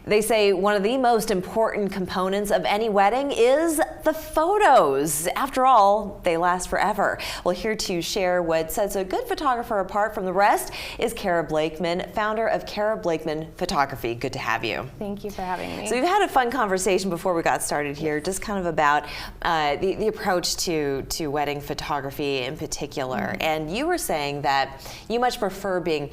They say one of the most important components of any wedding is the photos. After all, they last forever. Well, here to share what sets a good photographer apart from the rest is Kara Blakeman, founder of Kara Blakeman Photography. Good to have you. Thank you for having me. So we've had a fun conversation before we got started here, just kind of about the approach to wedding photography in particular. And you were saying that you much prefer being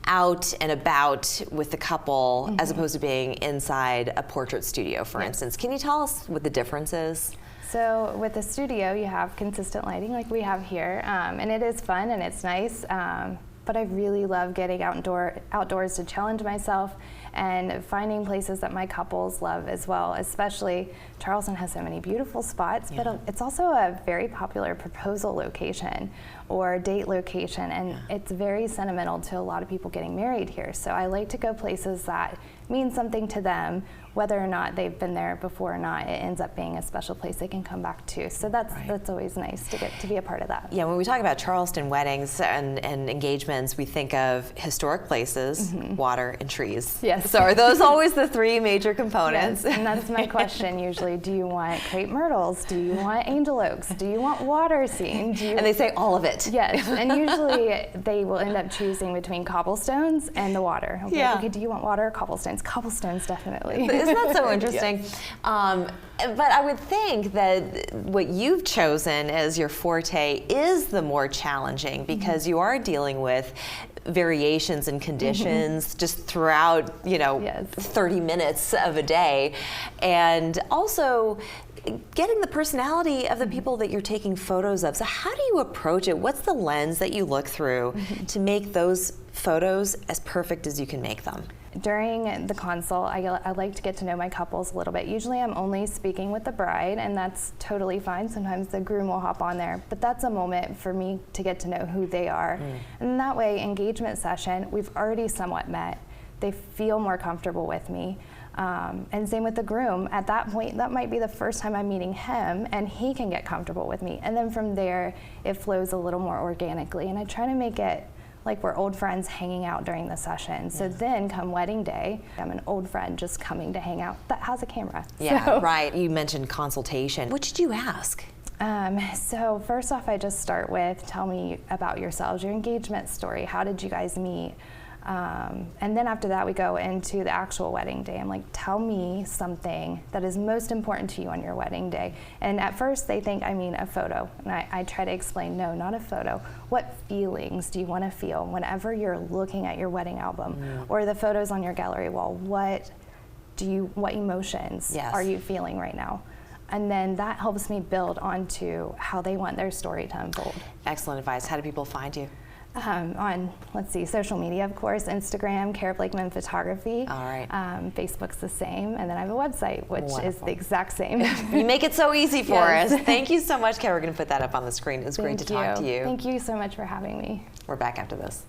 out and about with the couple as opposed to being inside a portrait studio, for instance. Can you tell us what the difference is? So with the studio, you have consistent lighting like we have here, and it is fun and it's nice, but I really love getting outdoors to challenge myself and finding places that my couples love as well. Especially Charleston has so many beautiful spots, but it's also a very popular proposal location or date location, and it's very sentimental to a lot of people getting married here. So I like to go places that mean something to them, whether or not they've been there before or not. It ends up being a special place they can come back to. So that's always nice to get to be a part of that. Yeah, when we talk about Charleston weddings and engagements, we think of historic places, water, and trees. Yes. So are those always the three major components? Yes, and that's my question usually. Do you want crepe myrtles? Do you want angel oaks? Do you want water scene? And they say all of it. Yes, and usually they will end up choosing between cobblestones and the water. Okay, do you want water or cobblestones? Cobblestones, definitely. Isn't that so interesting? But I would think that what you've chosen as your forte is the more challenging, because you are dealing with variations and conditions just throughout, 30 minutes of a day, and also getting the personality of the people that you're taking photos of. So how do you approach it? What's the lens that you look through to make those photos as perfect as you can make them? During the consult, I like to get to know my couples a little bit. Usually I'm only speaking with the bride, and that's totally fine. Sometimes the groom will hop on there, but that's a moment for me to get to know who they are. And that way, engagement session, we've already somewhat met. They feel more comfortable with me. And same with the groom. At that point, that might be the first time I'm meeting him, and he can get comfortable with me. And then from there, it flows a little more organically. And I try to make it like we're old friends hanging out during the session. So then come wedding day, I'm an old friend just coming to hang out that has a camera. Yeah, right. You mentioned consultation. What did you ask? So first off, I just start with, tell me about yourselves, your engagement story. How did you guys meet? And then after that, we go into the actual wedding day. I'm like, tell me something that is most important to you on your wedding day. And at first they think I mean a photo. And I try to explain, no, not a photo. What feelings do you want to feel whenever you're looking at your wedding album or the photos on your gallery wall? What emotions are you feeling right now? And then that helps me build onto how they want their story to unfold. Excellent advice. How do people find you? On, social media, of course, Instagram, Kara Blakeman Photography. All right. Facebook's the same, and then I have a website, which is the exact same. You make it so easy for us. Thank you so much, Kara. We're going to put that up on the screen. It was great to talk to you. Thank you so much for having me. We're back after this.